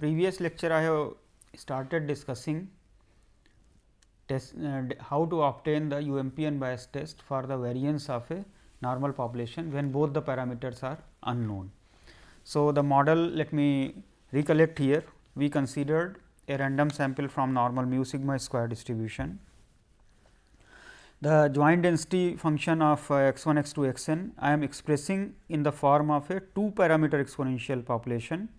previous lecture I have started discussing how to obtain the UMP unbiased test for the variance of a normal population when both the parameters are unknown. So, the model, let me recollect here. We considered a random sample from normal mu sigma square distribution. The joint density function of x 1 x 2 x n I am expressing in the form of a 2 parameter exponential population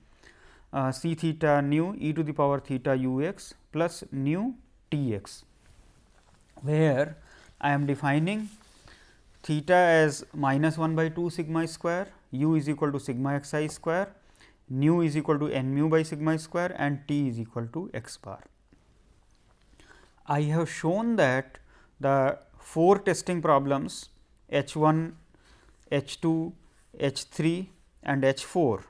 c theta nu e to the power theta u x plus nu t x, where I am defining theta as minus 1 by 2 sigma square, u is equal to sigma x I square, nu is equal to n mu by sigma square and t is equal to x bar. I have shown that the 4 testing problems H 1, H 2, H 3 and H 4,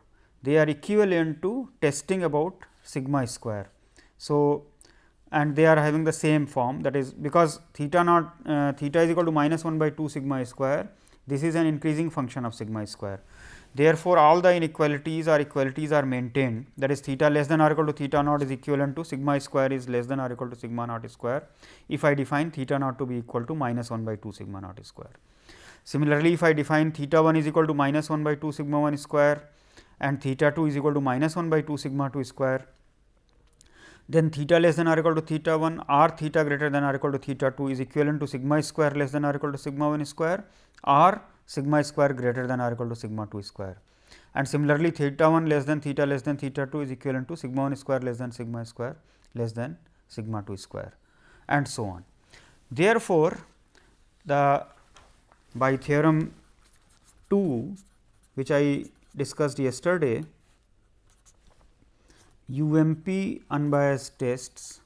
they are equivalent to testing about sigma square. So, and they are having the same form, that is because theta naught theta is equal to minus 1 by 2 sigma square, this is an increasing function of sigma square. Therefore, all the inequalities or equalities are maintained, that is theta less than or equal to theta naught is equivalent to sigma square is less than or equal to sigma naught square, if I define theta naught to be equal to minus 1 by 2 sigma naught square. Similarly, if I define theta 1 is equal to minus 1 by 2 sigma 1 square and theta 2 is equal to minus 1 by 2 sigma 2 square, then theta less than or equal to theta 1 or theta greater than or equal to theta 2 is equivalent to sigma square less than or equal to sigma 1 square or sigma square greater than or equal to sigma 2 square. And similarly, theta 1 less than theta 2 is equivalent to sigma 1 square less than sigma square less than sigma 2 square, and so on. Therefore, the by theorem 2, which I discussed yesterday, UMP unbiased tests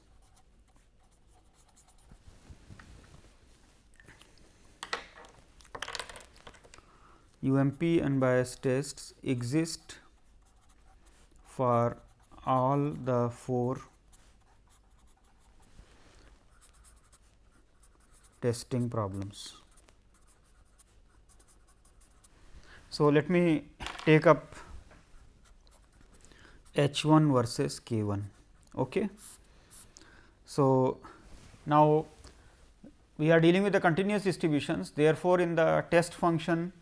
exist for all the 4 testing problems. So, let me take up H 1 versus K 1. Okay. So, now we are dealing with the continuous distributions. Therefore, in the test function,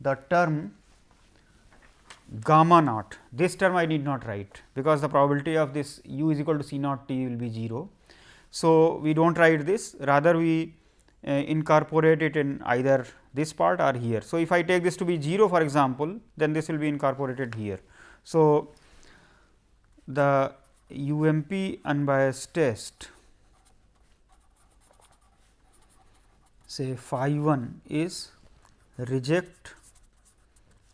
the term gamma naught, this term I need not write, because the probability of this u is equal to C naught t will be 0. So, we do not write this, rather we incorporate it in either this part or here. So, if I take this to be 0 for example, then this will be incorporated here. So, the UMP unbiased test, say phi 1 is reject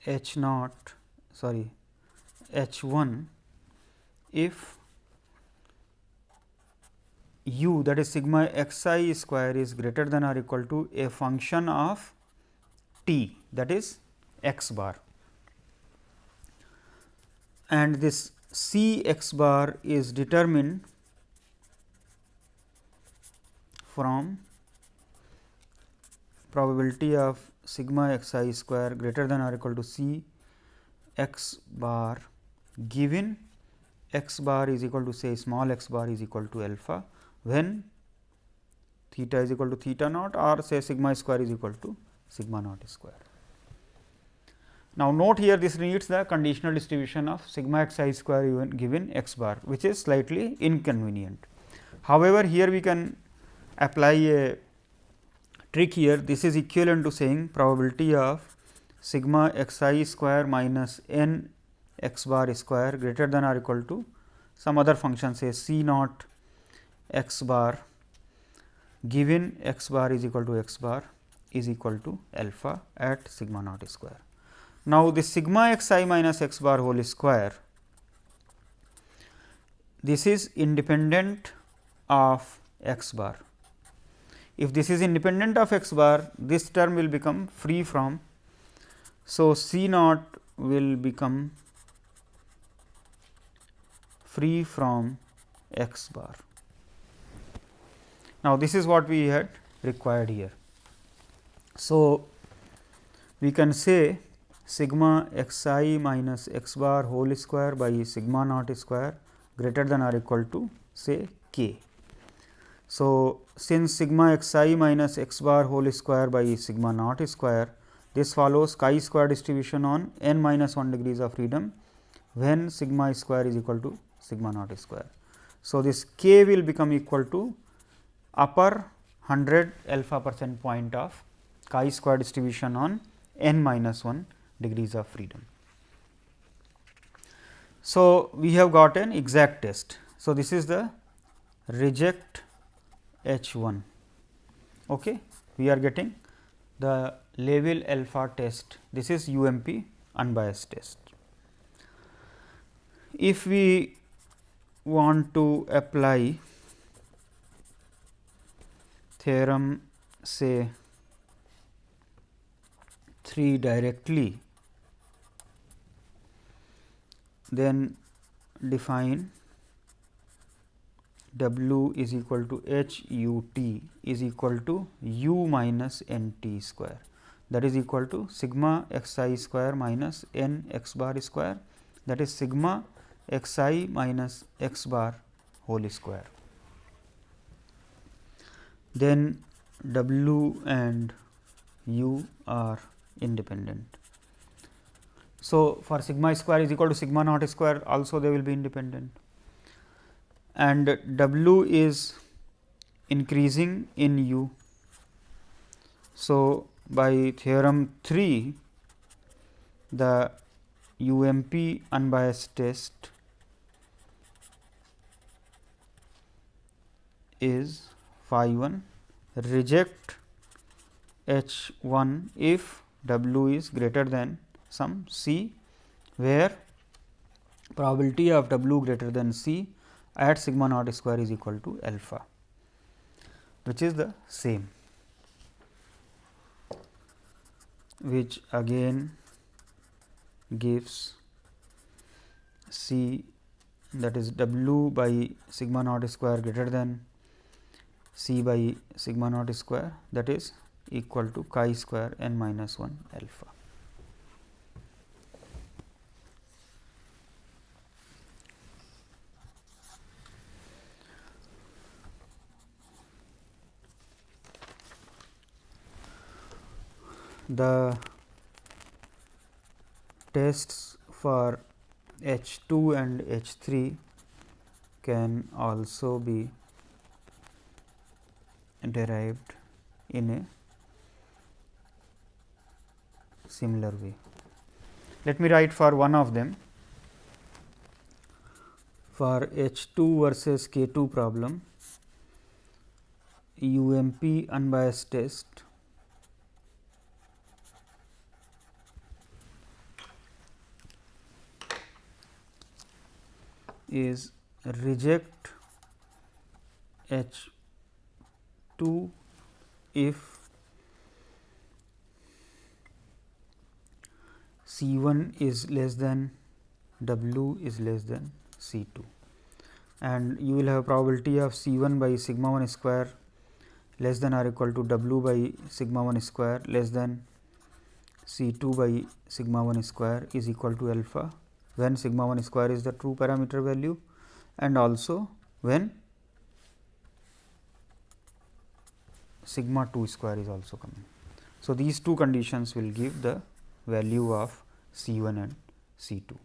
H naught H 1 if u, that is sigma x I square, is greater than or equal to a function of t, that is x bar, and this C x bar is determined from probability of sigma x I square greater than or equal to C x bar given x bar is equal to, say, small x bar is equal to alpha, when theta is equal to theta naught or say sigma square is equal to sigma naught square. Now, note here this needs the conditional distribution of sigma x I square given x bar, which is slightly inconvenient. However, here we can apply a trick here. This is equivalent to saying probability of sigma x I square minus n x bar square greater than or equal to some other function, say C naught x bar given x bar is equal to x bar is equal to alpha at sigma naught square. Now, this sigma x I minus x bar whole square, this is independent of x bar. If this is independent of x bar, this term will become free from. So, C naught will become free from x bar. Now, this is what we had required here. So, we can say sigma x I minus x bar whole square by sigma naught square greater than or equal to say k. So, since sigma x I minus x bar whole square by sigma naught square, this follows chi-square distribution on n minus 1 degrees of freedom when sigma square is equal to sigma naught square. So, this k will become equal to upper 100 alpha percent point of chi-square distribution on n minus 1 degrees of freedom. So, we have got an exact test. So, this is the reject H 1. Okay. We are getting the level alpha test. This is UMP unbiased test. If we want to apply theorem say 3 directly, then define W is equal to H u t is equal to u minus n t square, that is equal to sigma x I square minus n x bar square, that is sigma x I minus x bar whole square. Then W and u are independent. So, for sigma square is equal to sigma naught square, also they will be independent, and W is increasing in u. So, by theorem 3, the UMP unbiased test is phi 1, reject H 1 if W is greater than some C, where probability of W greater than C at sigma naught square is equal to alpha, which is the same, which again gives C, that is W by sigma naught square greater than C by sigma naught square, that is equal to chi square n minus 1 alpha. The tests for H 2 and H 3 can also be derived in a similar way. Let me write for one of them. For H 2 versus K 2 problem, UMP unbiased test is reject H 2 if C 1 is less than W is less than C 2, and you will have probability of C 1 by sigma 1 square less than or equal to W by sigma 1 square less than C 2 by sigma 1 square is equal to alpha, when sigma 1 square is the true parameter value, and also when sigma 2 square is also coming. So, these two conditions will give the value of C 1 and C 2.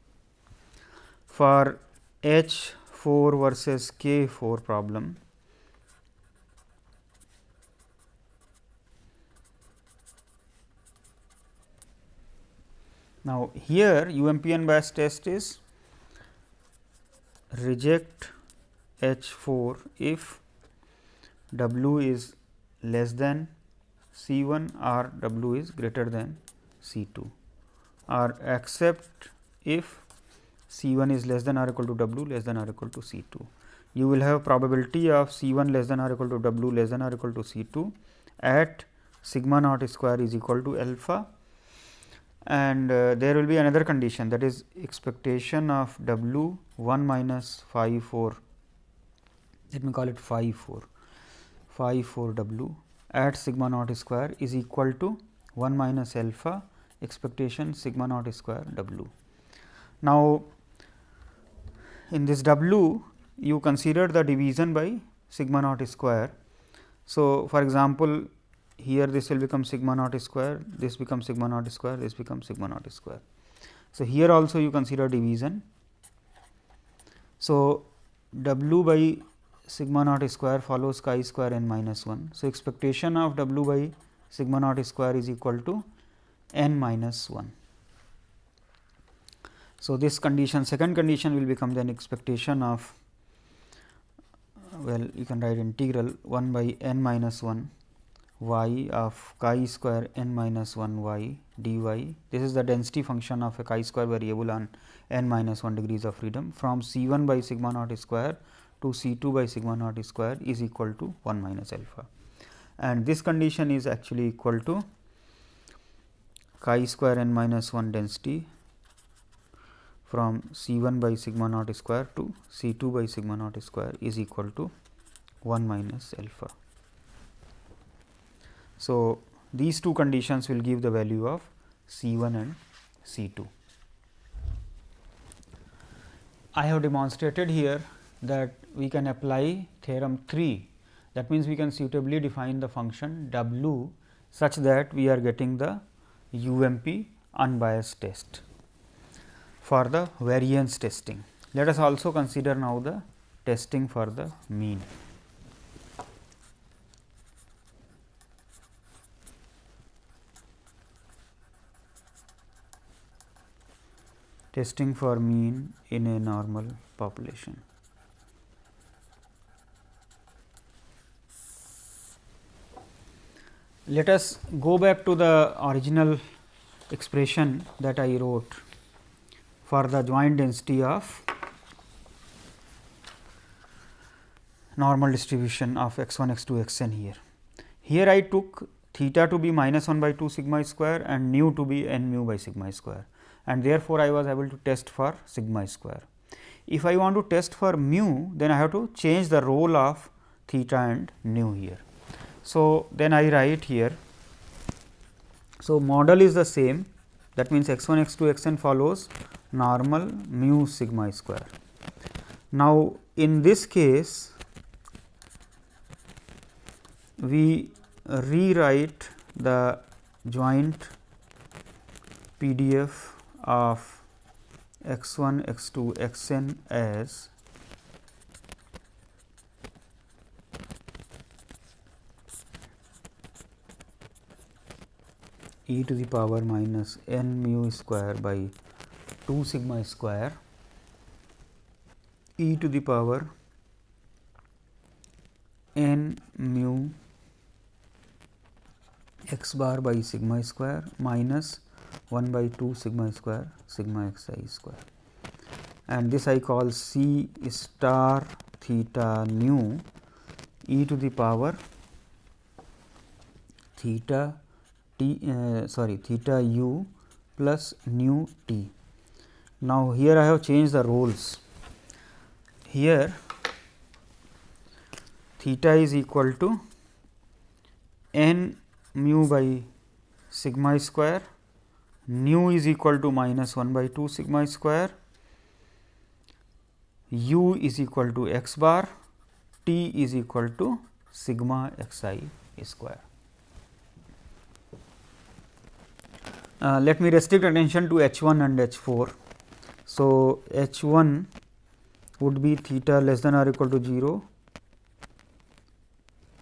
For H 4 versus K 4 problem, now here UMP unbiased test is reject H 4 if W is less than C 1 or W is greater than C 2, or accept if C 1 is less than or equal to W less than or equal to C 2. You will have probability of C 1 less than or equal to W less than or equal to C 2 at sigma naught square is equal to alpha, and there will be another condition, that is expectation of W 1 minus phi 4, let me call it phi 4, phi 4 W at sigma naught square is equal to 1 minus alpha expectation sigma naught square W. Now, in this W you consider the division by sigma naught square. So, for example, here this will become sigma naught square, this becomes sigma naught square, this becomes sigma naught square. So, here also you consider division. So, W by sigma naught square follows chi square n minus 1. So, expectation of W by sigma naught square is equal to n minus 1. So, this condition, second condition will become then expectation of, well, you can write integral 1 by n minus 1 y of chi square n minus 1 y dy. This is the density function of a chi square variable on n minus 1 degrees of freedom from C 1 by sigma naught square to C 2 by sigma naught square is equal to 1 minus alpha, and this condition is actually equal to chi square n minus 1 density from C 1 by sigma naught square to C 2 by sigma naught square is equal to 1 minus alpha. So, these two conditions will give the value of C 1 and C 2. I have demonstrated here that we can apply theorem 3, that means, we can suitably define the function W such that we are getting the UMP unbiased test for the variance testing. Let us also consider now the testing for the mean. Testing for mean in a normal population. Let us go back to the original expression that I wrote for the joint density of normal distribution of x 1 x 2 x n here. Here I took theta to be minus 1 by 2 sigma square and nu to be n mu by sigma square, and therefore, I was able to test for sigma square. If I want to test for mu, then I have to change the role of theta and nu here. So, then I write here. So, model is the same, that means, x 1 x 2 x n follows normal mu sigma square. Now, in this case, we rewrite the joint PDF of x 1 x 2 x n as e to the power minus n mu square by 2 sigma square e to the power n mu x bar by sigma square minus 1 by 2 sigma square sigma x I square, and this I call C star theta nu e to the power theta t theta u plus nu t. Now, here I have changed the roles. Here theta is equal to n mu by sigma square, nu is equal to minus 1 by 2 sigma square, u is equal to x bar, t is equal to sigma x I square. Let me restrict attention to H 1 and H 4. So, H 1 would be theta less than or equal to 0.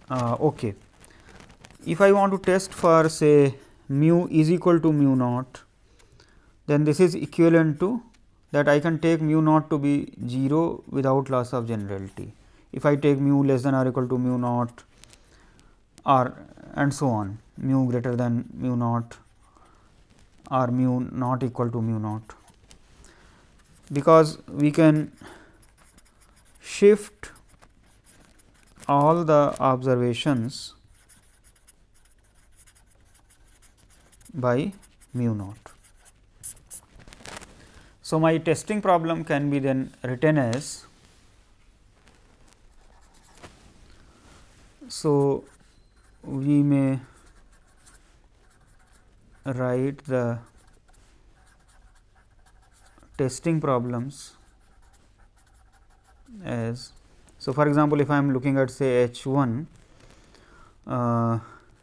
Okay. If I want to test for, say, mu is equal to mu naught, then this is equivalent to that I can take mu naught to be 0 without loss of generality. If I take mu less than or equal to mu naught or and so on, mu greater than mu naught or mu not equal to mu naught, because we can shift all the observations by mu naught. So, my testing problem can be then written as, so we may write the testing problems as, so for example, if I am looking at say h 1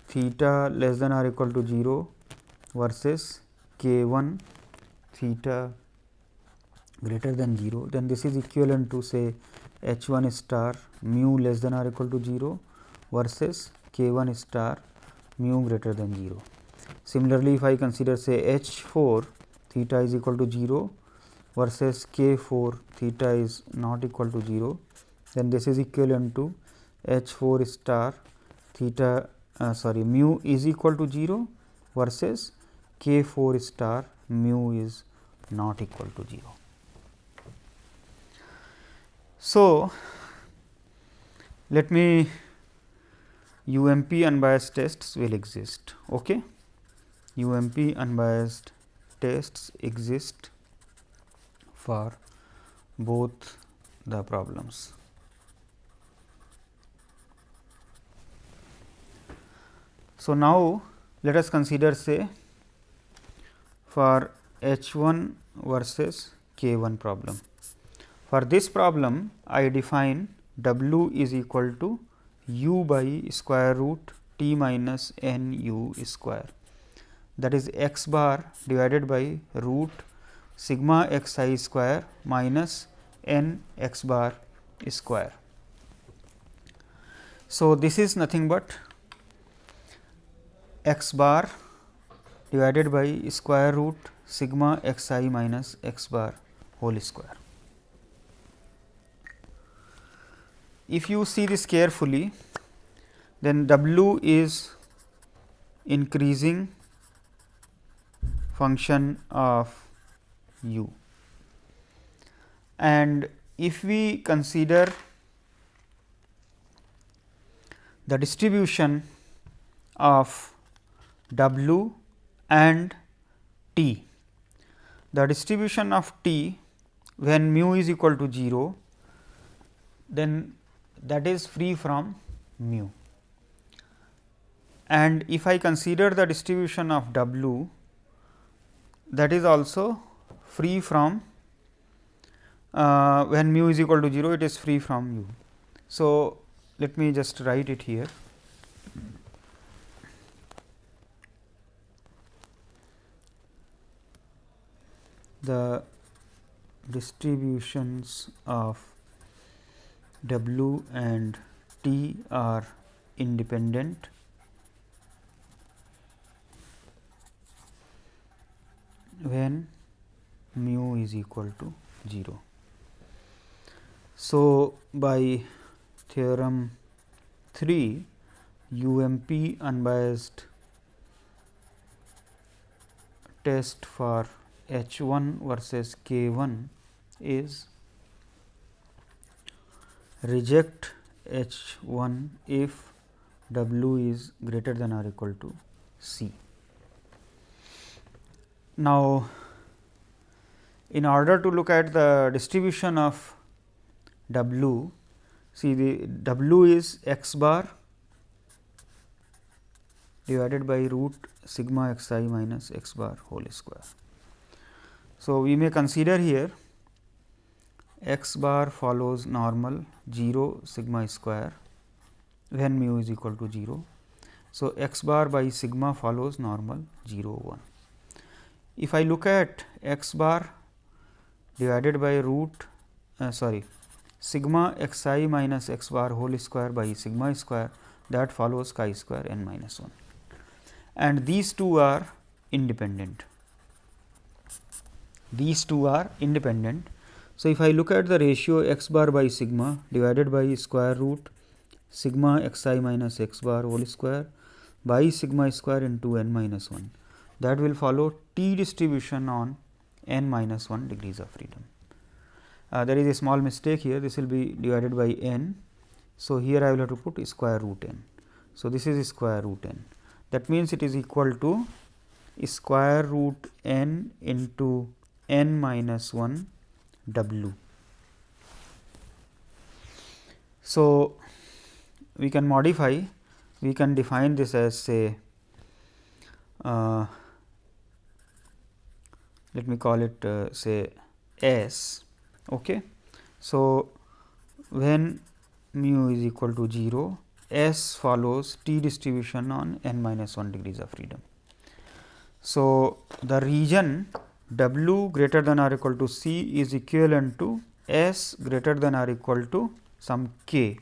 theta less than or equal to 0 versus k 1 theta greater than 0, then this is equivalent to say h 1 star mu less than or equal to 0 versus k 1 star mu greater than 0. Similarly, if I consider say h 4 theta is equal to 0 versus k 4 theta is not equal to 0, then this is equivalent to h 4 star theta mu is equal to 0 versus k 4 star mu is not equal to 0. So, let me UMP unbiased tests will exist. Okay? UMP unbiased tests exist for both the problems. So, now let us consider say for h 1 versus k 1 problem. For this problem, I define w is equal to u by square root t minus n u square, that is x bar divided by root sigma x I square minus n x bar square. So, this is nothing but x bar divided by square root sigma x I minus x bar whole square. If you see this carefully, then w is increasing function of u, and if we consider the distribution of w and t, the distribution of t when mu is equal to 0, then that is free from mu, and if I consider the distribution of w, that is also free from when mu is equal to 0, it is free from u. So, let me just write it here. The distributions of w and t are independent when mu is equal to 0. So, by theorem 3, UMP unbiased test for h 1 versus k 1 is reject h 1 if w is greater than or equal to c. Now, in order to look at the distribution of w, see the w is x bar divided by root sigma x I minus x bar whole square. So, we may consider here x bar follows normal 0 sigma square when mu is equal to 0. So, x bar by sigma follows normal 0 1. If I look at x bar divided by root sigma x I minus x bar whole square by sigma square, that follows chi square n minus 1, and these two are independent. These two are independent. So, if I look at the ratio x bar by sigma divided by square root sigma x I minus x bar whole square by sigma square into n minus 1, that will follow t distribution on n minus 1 degrees of freedom. There is a small mistake here, this will be divided by n. So, here I will have to put square root n. So, this is square root n, that means it is equal to square root n into n minus 1 w. So, we can modify, we can define this as say let me call it say S. Okay. So, when mu is equal to 0, S follows T distribution on n minus 1 degrees of freedom. So, the region W greater than or equal to C is equivalent to S greater than or equal to some k,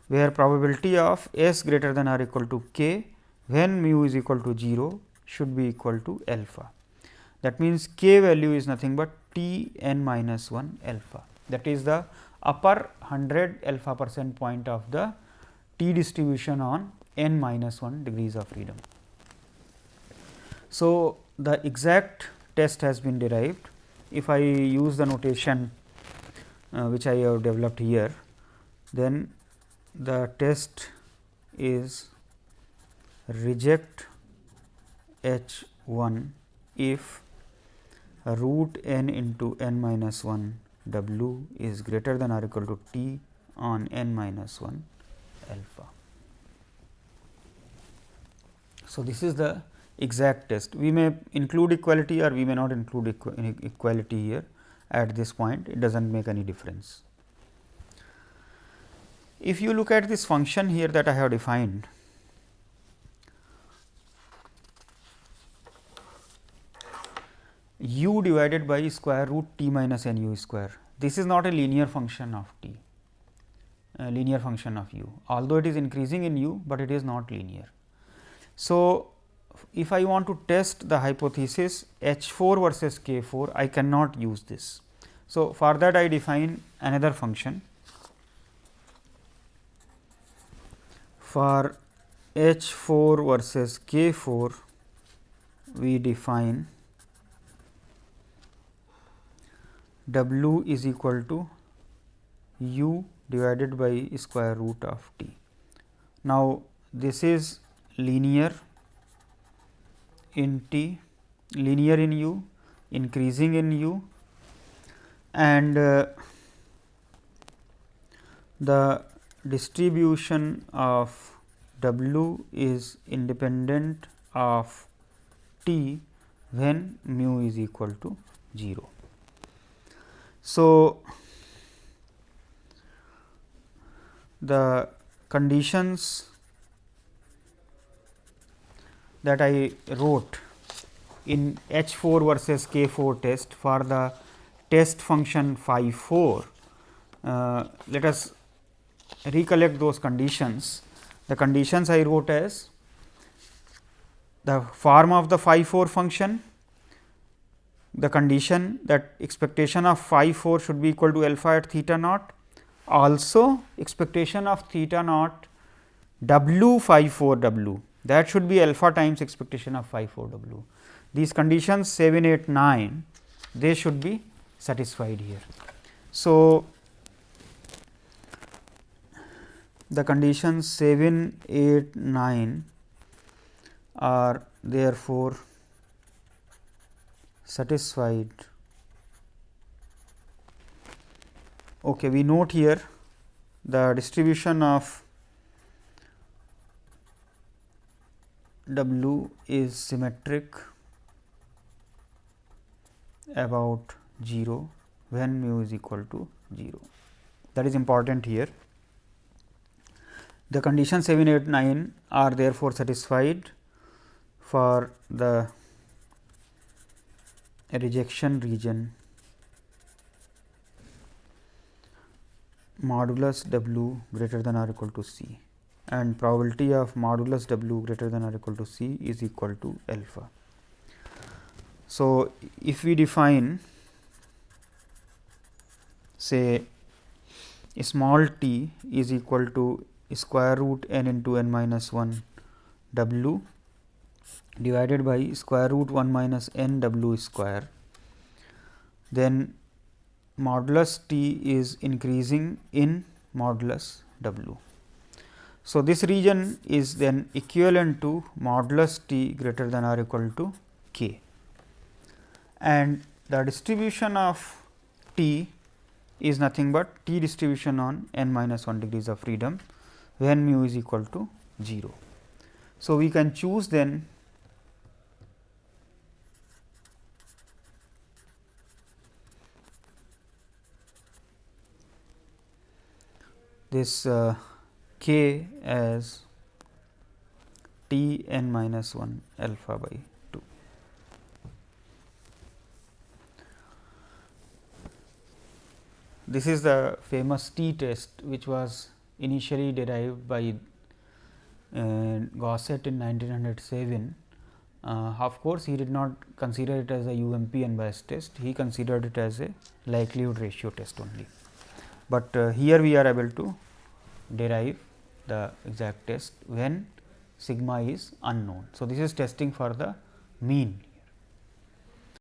where probability of S greater than or equal to k when mu is equal to 0 should be equal to alpha. That means, k value is nothing but T n minus 1 alpha, that is the upper 100 alpha percent point of the T distribution on n minus 1 degrees of freedom. So, the exact test has been derived. If I use the notation which I have developed here, then the test is reject H 1 if root n into n minus 1 W is greater than or equal to T on n minus 1 alpha. So, this is the exact test. We may include equality or we may not include equality here at this point, it does not make any difference. If you look at this function here that I have defined, u divided by square root t minus n u square, this is not a linear function of t, a linear function of u, although it is increasing in u, but it is not linear. So, if I want to test the hypothesis H 4 versus K 4, I cannot use this. So, for that I define another function. For H 4 versus K 4, we define W is equal to u divided by square root of t. Now, this is linear in t, linear in u, increasing in u, and the distribution of W is independent of t when mu is equal to 0. So, the conditions that I wrote in H 4 versus K 4 test for the test function phi 4, let us recollect those conditions. The conditions I wrote as the form of the phi 4 function, the condition that expectation of phi 4 should be equal to alpha at theta naught, also expectation of theta naught W phi 4 W, that should be alpha times expectation of phi 4 W. These conditions 7, 8, 9, they should be satisfied here. So, the conditions 7, 8, 9 are therefore satisfied. Okay, we note here the distribution of W is symmetric about 0 when mu is equal to 0. That is important here. The condition 7, 8, 9 are therefore satisfied for the rejection region modulus W greater than or equal to C, and probability of modulus W greater than or equal to C is equal to alpha. So, if we define say small t is equal to square root n into n minus 1 W divided by square root 1 minus n W square, then modulus t is increasing in modulus W. So, this region is then equivalent to modulus t greater than or equal to k, and the distribution of t is nothing but t distribution on n minus 1 degrees of freedom when mu is equal to 0. So, we can choose then this k as t n minus 1 alpha by 2. This is the famous t test, which was initially derived by Gosset in 1907. Of course, he did not consider it as a UMP unbiased test, he considered it as a likelihood ratio test only. But here we are able to derive the exact test when sigma is unknown. So, this is testing for the mean